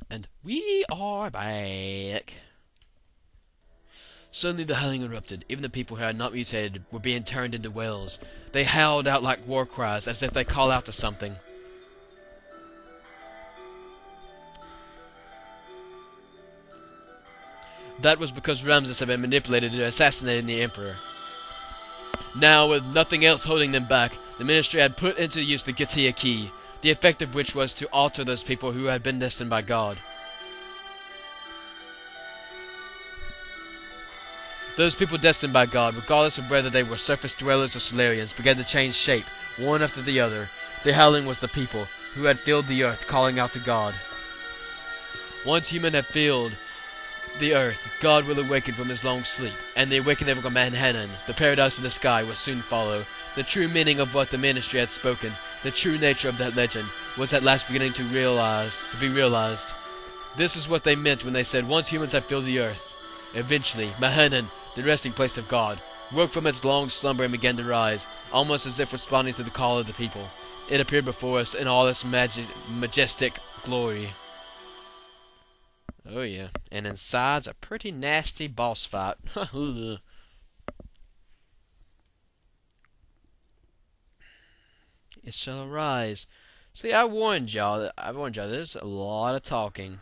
And we are back. Suddenly the howling erupted. Even the people who had not mutated were being turned into whales. They howled out like war cries, as if they call out to something. That was because Ramses had been manipulated into assassinating the emperor. Now, with nothing else holding them back, the ministry had put into use the Getia key, the effect of which was to alter those people who had been destined by God. Those people destined by God, regardless of whether they were surface dwellers or Solarians, began to change shape, one after the other. The howling was the people, who had filled the earth, calling out to God. Once human had filled the earth, God will awaken from his long sleep, and the awakening of Manhattan, the paradise of the sky, will soon follow. The true meaning of what the ministry had spoken, the true nature of that legend, was at last beginning to be realized. This is what they meant when they said, once humans have filled the earth. Eventually, Manhattan, the resting place of God, woke from its long slumber and began to rise, almost as if responding to the call of the people. It appeared before us in all its majestic glory. Oh yeah, and inside's a pretty nasty boss fight. It shall arise. See, I warned y'all. There's a lot of talking.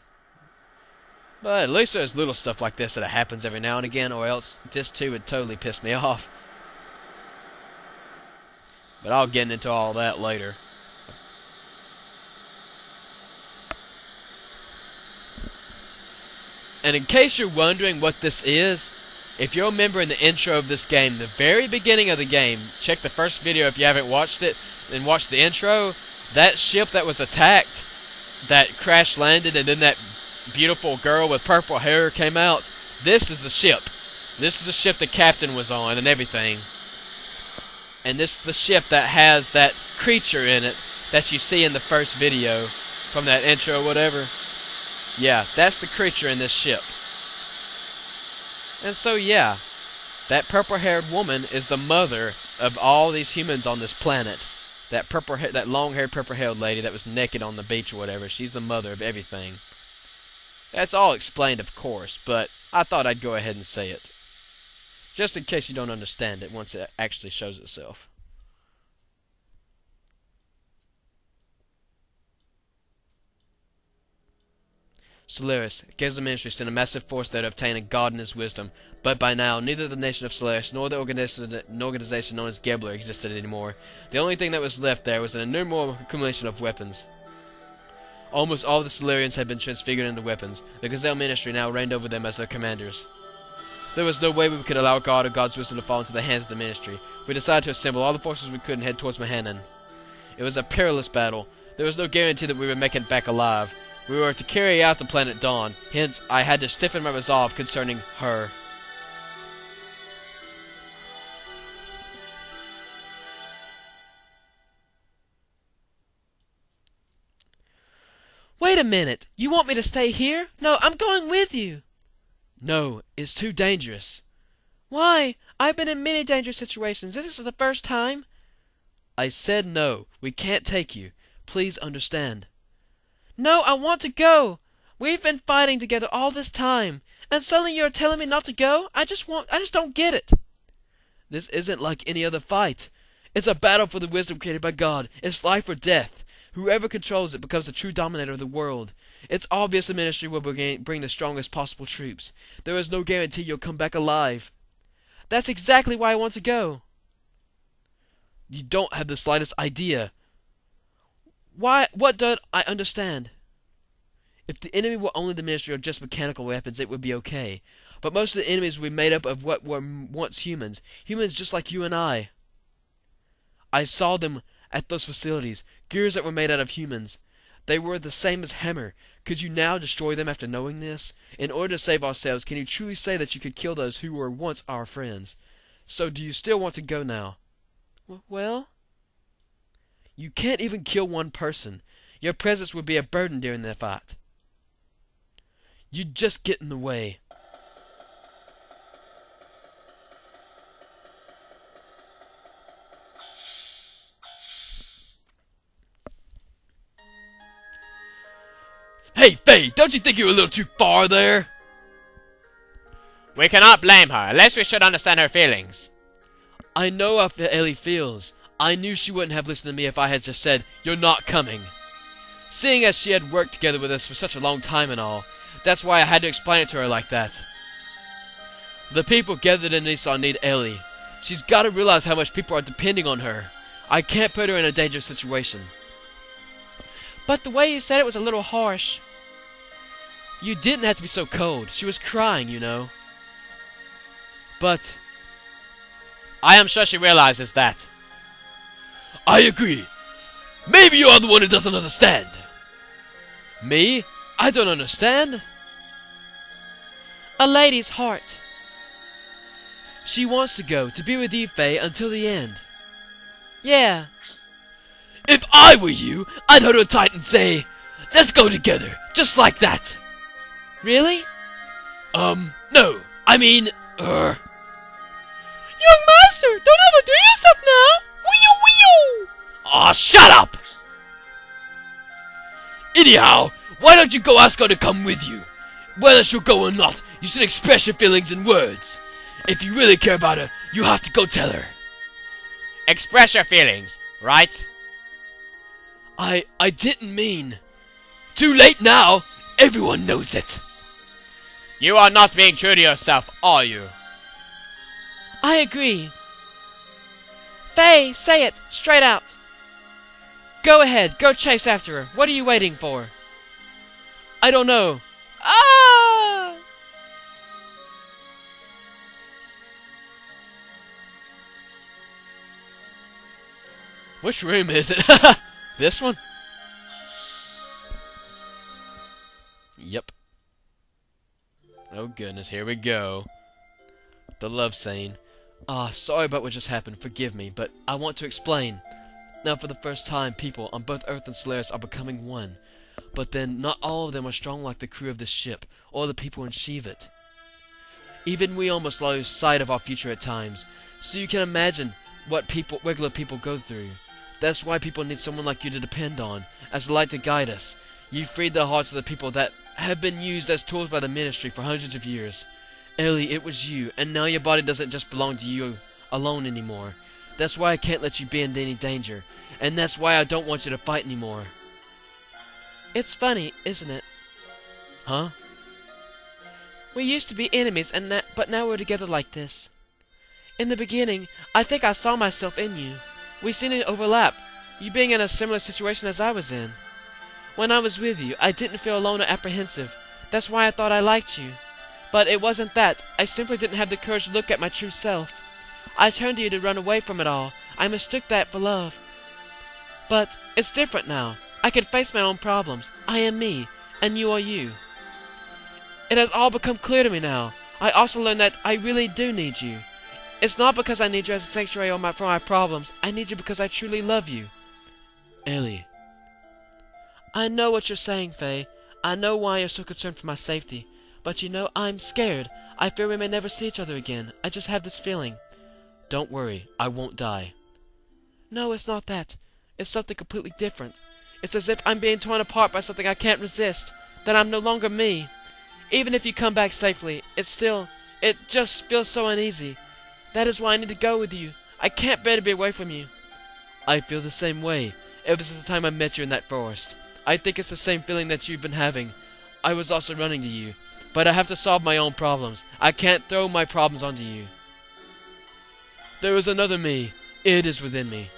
But at least there's little stuff like this that happens every now and again, or else this too would totally piss me off. But I'll get into all that later. And in case you're wondering what this is, if you remember in the intro of this game, the very beginning of the game, check the first video if you haven't watched it, and watch the intro. That ship that was attacked, that crash landed, and then that beautiful girl with purple hair came out. This is the ship. This is the ship the captain was on and everything. And this is the ship that has that creature in it that you see in the first video from that intro or whatever. Yeah, that's the creature in this ship. And so yeah, that purple-haired woman is the mother of all these humans on this planet. That long-haired purple-haired lady that was naked on the beach or whatever, she's the mother of everything. That's all explained, of course, but I thought I'd go ahead and say it. Just in case you don't understand it once it actually shows itself. Solaris, Gears of Ministry sent a massive force there to obtain a god and his wisdom, but by now, neither the nation of Solaris nor the organization known as Gebler existed anymore. The only thing that was left there was an innumerable accumulation of weapons. Almost all of the Solarians had been transfigured into weapons. The Gazelle Ministry now reigned over them as their commanders. There was no way we could allow God or God's wisdom to fall into the hands of the Ministry. We decided to assemble all the forces we could and head towards Manhattan. It was a perilous battle. There was no guarantee that we would make it back alive. We were to carry out the planet Dawn, hence I had to stiffen my resolve concerning her. Wait a minute! You want me to stay here? No, I'm going with you! No, it's too dangerous. Why? I've been in many dangerous situations. This is the first time. I said no. We can't take you. Please understand. No, I want to go! We've been fighting together all this time, and suddenly you're telling me not to go? I just don't get it. This isn't like any other fight. It's a battle for the wisdom created by God. It's life or death. Whoever controls it becomes the true dominator of the world. It's obvious the ministry will bring the strongest possible troops. There is no guarantee you'll come back alive. That's exactly why I want to go. You don't have the slightest idea. Why? What don't I understand? If the enemy were only the ministry or just mechanical weapons, it would be okay. But most of the enemies will be made up of what were once humans. Humans just like you and I. I saw them at those facilities. Gears that were made out of humans. They were the same as Hammer. Could you now destroy them after knowing this? In order to save ourselves, can you truly say that you could kill those who were once our friends? So do you still want to go now? Well? You can't even kill one person. Your presence would be a burden during the fight. You'd just get in the way. Hey, Faye, don't you think you're a little too far there? We cannot blame her, unless we should understand her feelings. I know how Ellie feels. I knew she wouldn't have listened to me if I had just said, "You're not coming." Seeing as she had worked together with us for such a long time and all, that's why I had to explain it to her like that. The people gathered in Esau need Ellie. She's got to realize how much people are depending on her. I can't put her in a dangerous situation. But the way you said it was a little harsh. You didn't have to be so cold. She was crying, you know. But I am sure she realizes that. I agree. Maybe you're the one who doesn't understand. Me? I don't understand. A lady's heart. She wants to go, to be with you, Faye, until the end. Yeah. If I were you, I'd hold her tight and say, "Let's go together," just like that. Really? No. I mean, Young master, don't overdo yourself now! Wee-oo! Aw, shut up! Anyhow, why don't you go ask her to come with you? Whether she'll go or not, you should express your feelings in words. If you really care about her, you have to go tell her. Express your feelings, right? I didn't mean. Too late now. Everyone knows it. You are not being true to yourself, are you? I agree. Faye, say it, straight out. Go ahead, go chase after her. What are you waiting for? I don't know. Ah! Which room is it? This one? Yep. Oh goodness, here we go. The love scene. Sorry about what just happened, forgive me, but I want to explain. Now for the first time, people on both Earth and Solaris are becoming one. But then, not all of them are strong like the crew of this ship, or the people in Shevet. Even we almost lose sight of our future at times, so you can imagine what regular people go through. That's why people need someone like you to depend on, as a light to guide us. You freed the hearts of the people that have been used as tools by the ministry for hundreds of years. Ellie, it was you, and now your body doesn't just belong to you alone anymore. That's why I can't let you be in any danger, and that's why I don't want you to fight anymore. It's funny, isn't it? Huh? We used to be enemies, but now we're together like this. In the beginning, I think I saw myself in you. We seemed to overlap, you being in a similar situation as I was in. When I was with you, I didn't feel alone or apprehensive. That's why I thought I liked you. But it wasn't that. I simply didn't have the courage to look at my true self. I turned to you to run away from it all. I mistook that for love. But it's different now. I can face my own problems. I am me, and you are you. It has all become clear to me now. I also learned that I really do need you. It's not because I need you as a sanctuary for my problems. I need you because I truly love you. Ellie. I know what you're saying, Faye. I know why you're so concerned for my safety. But you know, I'm scared. I fear we may never see each other again. I just have this feeling. Don't worry, I won't die. No, it's not that. It's something completely different. It's as if I'm being torn apart by something I can't resist. That I'm no longer me. Even if you come back safely, it just feels so uneasy. That is why I need to go with you. I can't bear to be away from you. I feel the same way, ever since the time I met you in that forest. I think it's the same feeling that you've been having. I was also running to you, but I have to solve my own problems. I can't throw my problems onto you. There is another me. It is within me.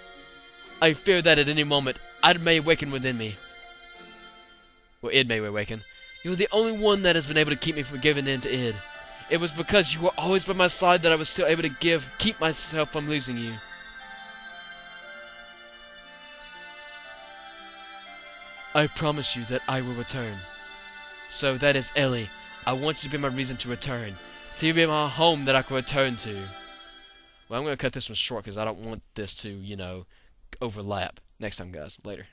I fear that at any moment, it may awaken within me. Well, it may awaken. You're the only one that has been able to keep me from giving in to id. It was because you were always by my side that I was still able to keep myself from losing you. I promise you that I will return. So that is Ellie. I want you to be my reason to return. To be my home that I can return to. Well, I'm going to cut this one short because I don't want this to, overlap. Next time, guys. Later.